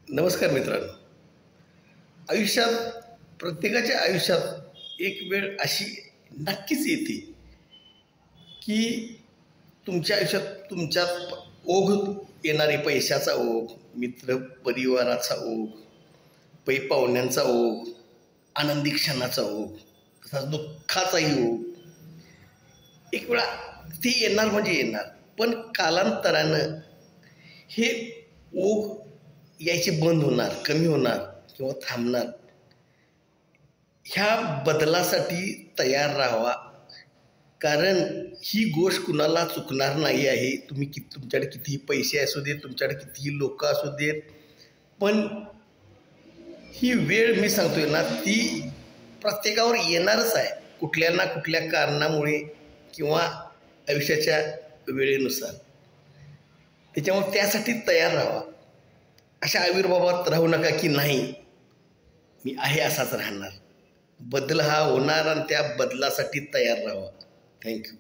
नमस्कार मित्रांनो. आयुष्यात प्रत्येकाच्या आयुष्यात एक वेळ अशी नक्कीच येते की तुमच्या आयुष्यात तुमच्यात ओघ येणारे पैशाचा ओघ, मित्र परिवाराचा ओघ, पाहुण्यांचा ओघ, आनंदी क्षणाचा ओघ, तसाच दुःखाचाही ओघ. एक वेळा ते येणार म्हणजे येणार, पण कालांतरानं हे ओघ यायचे बंद होणार, कमी होणार किंवा थांबणार. ह्या बदलासाठी तयार राहावा, कारण ही गोष्ट कुणाला चुकणार नाही आहे. तुम्ही तुमच्याकडे कितीही पैसे असू देत, तुमच्याकडे कितीही लोक असू देत, पण ही वेळ मी सांगतोय ना, ती प्रत्येकावर येणारच आहे, कुठल्या ना कुठल्या कारणामुळे किंवा आयुष्याच्या वेळेनुसार. त्याच्यामुळे त्यासाठी तयार राहावा. अशा आविर्भावात राहू नका की नाही मी आहे असाच राहणार. बदल हा होणार आणि त्या बदलासाठी तयार राहावा. थँक्यू.